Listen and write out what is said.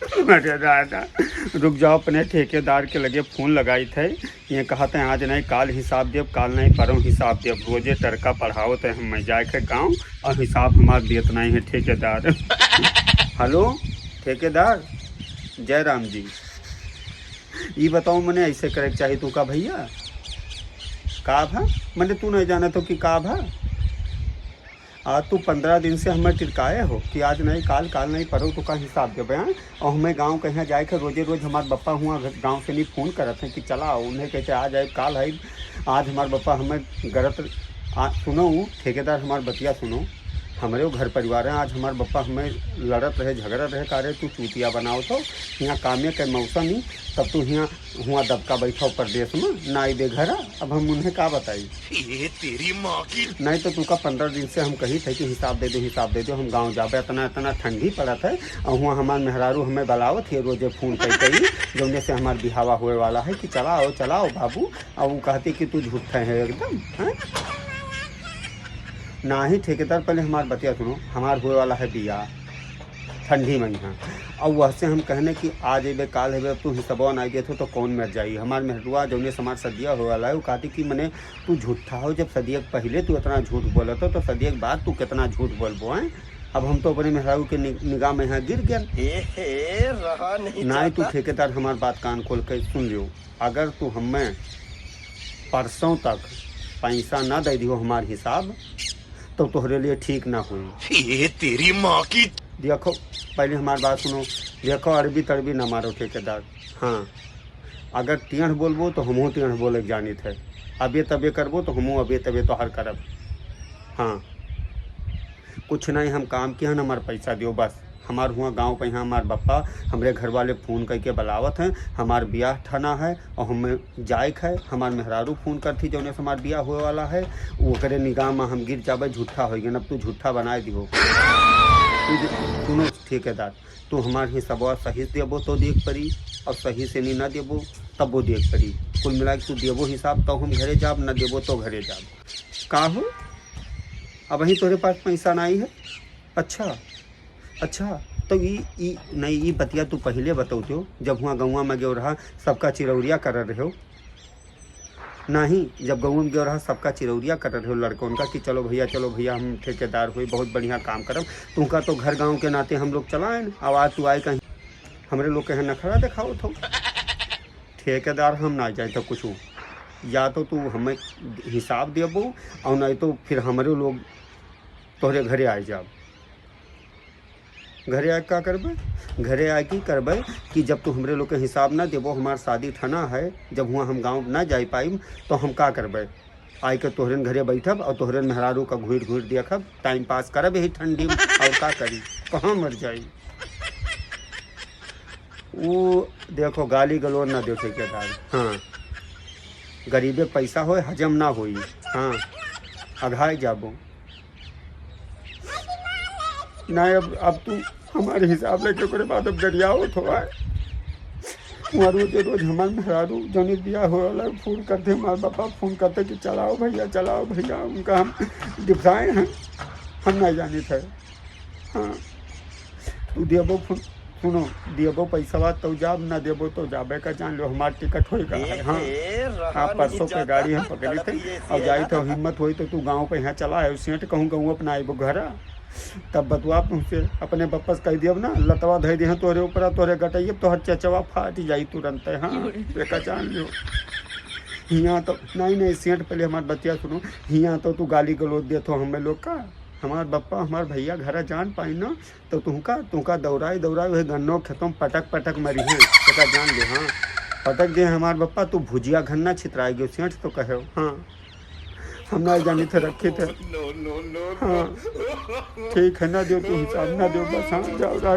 अरे दादा, रुक जाओ, अपने ठेकेदार के लगे फ़ोन लगाई थे। ये कहते हैं आज नहीं काल हिसाब देव, काल नहीं परम हिसाब देव। रोजे टरका पढ़ाओ तो हम जाए के गाँव और हिसाब हमार देत नहीं है ठेकेदार। हेलो ठेकेदार, जय राम जी। ये बताओ मैंने ऐसे करे चाहिए तू का भैया का भा, मैंने तू नहीं जाना तो कि का भा। आज तू 15 दिन से हमें टिरकाए हो कि आज नहीं काल, काल नहीं पढ़ो तो का हिसाब दे बयान। और हमें गांव कहीं जाए के रोजे रोज हमारे बप्पा हुआ गांव से नहीं फ़ोन करते हैं कि चला आओ, उन्हें कहते आ जाए काल है। आज हमारे बप्पा हमें गलत सुनो ठेकेदार, हमारे बतिया सुनो। हमारे घर परिवार है, आज हमारे बप्पा हमें लड़त रहे झगड़त रहे, कह रहे तू चूतिया बनाओ तो यहाँ कामे के मौसम ही, तब तू यहाँ हुआ दबका बैठा प्रदेश में ना आई दे घर। अब हम उन्हें का बताई, ये तेरी माँ की। नहीं तो तू का 15 दिन से हम कही थे कि हिसाब दे दो हिसाब दे दो, हम गांव जाबे। इतना इतना ठंडी पड़त है और हुआ हमार मेहरारू हमें बलावत है रोजे फ़ोन कही जौने से हमार बिहावा हुए वाला है कि चलाओ चलाओ बाबू। और वो कहती कि तू झूठा है एकदम है ना ही। ठेकेदार पहले हमार बतिया सुनो, हमार हुए वाला है बियाह ठंडी में यहाँ, और वह से हम कहने कि आज अबे काल है, तू हिसाबवा नहीं देते तो कौन मर जाई। हमार मेहरुआ जौने से हमार सदिया हो वाला है वो कहती कि मैंने तू झूठा हो, जब सदिया पहले तू इतना झूठ बोला तो सदिया के बाद तू कितना झूठ बोलबो है। अब हम तो अपने मेहरारू के निगाह में यहाँ गिर गया। रहा नहीं तू ठेकेदार हमार बात कान खोल के सुन लियो, अगर तू हमें परसों तक पैसा ना दे दियो हमार हिसाब तो तोहरे लिए ठीक ना हुई। ये तेरी माँ की। देखो पहले हमारी बात सुनो, देखो अरबी तरबी ना मारो ठेकेदार। हाँ अगर टेढ़ बोलबो तो हमहूँ टेढ़ बोले जानी थे, अबे तबे करबो तो हमहूँ अबे तबे तो हर करब। हाँ कुछ नहीं, हम काम किया न हमारे पैसा दियो बस। हमार हुआ गांव पे यहाँ हमारे बप्पा हमारे घर वाले फ़ोन करके बुलावत हैं, हमार ब्याह ठना है और हमें जायक है। हमार मेहरारू फ़ोन करती जौने से हमार ब्याह हुए वाला है, वो करे निगाह में हम गिर जाबे, झूठा हो गया। अब तू झूठा बनाए दियो। सुनो ठेकेदार, तू हमारे हिसाबवा सही देबो तो देख पड़ी, और सही से नहीं ना देबो तब वो देख पड़ी। कुल मिला के तू देबो हिसाब तो हम घरे जाब, न देबो तो घरे जाब। का हो अब वहीं तोरे पास पैसा नहीं है? अच्छा तो ई नहीं ई बतिया तू पहले बतौतो जब हुआ गौवा में गयो रहा सबका चिरौरिया कर रहे हो। नहीं जब गौवा में गयो रहा सबका चिरौरिया कर रहे हो लड़कों का कि चलो भैया हम ठेकेदार हुए बहुत बढ़िया काम करब। तुमका तो घर गांव के नाते हम लोग चलाएं, आवाज़ तू आए कहीं हमरे लोग कहीं नखरा दिखाओ तो। ठेकेदार हम ना जाए तो कुछ या तो तू हमें हिसाब देबो और नहीं तो फिर हमारे लोग तोहरे घरे आए जाब। घरे आए का करबे? घरे आए की करबे कि जब तू हमरे लोग के हिसाब ना देबो, हमार शादी ठना है, जब हुआ हम गांव ना जा पाइम तो हम का करबे? आए के तोहरन घरे बैठब और तोहरन मेहरारू का घूर देखब, टाइम पास करब यही ठंडी में। और का करी, कहाँ मर जाई। वो देखो गाली गलोर ना दो ठेकेदार। हाँ गरीबे पैसा हो हजम ना होई। हाँ अघाई जाबो नहीं। अब तू हमारे हिसाब लेके करे बाद अब गरियाओ थोड़ा रोज रोज हमारे मेहरारू जौनी दिया हो अलग फ़ोन करते, हमारे पापा फ़ोन करते कि चलाओ भैया, उनका हम दिखाए हैं, हम नहीं जाने थे। हाँ तू देबो सुनो देबो पैसा तो जाब, ना देबो तो जाबे का जान लो, हमार टिकट होएगा। हाँ आप परसों पे गाड़ी हम पकड़े थे और जाई तो हिम्मत हुई तो तू गाँव पे यहाँ चला है सेठ कहूँ गाँव अपना आइबो घर, तब बतवा तुमसे अपने बप्पस कह दियब ना लतवा धै दिए तोरे ऊपर, तोरे गटैब तोहर चचवा फाट जाई तुरंत। हाँ बेका जान लो हियाँ तो नहीं सेठ पहले हमार बतिया सुनो, हियाँ तो तू गाली गलोच दे तो हमें लोग का हमार बप्पा हमार भैया घर जान पाई ना तो तुमका दौड़ाई वही गन्नो खेतों पटक मरी है बेका जान लो। हाँ पटक दे हमार बप्पा तू भुजिया घन्ना छितराई गयो सेठ तो कहे। हाँ हम ना जाने थे रखे थे। हाँ ठीक है ना दो तू हिसाब ना दो बस। हाँ जाओ रहा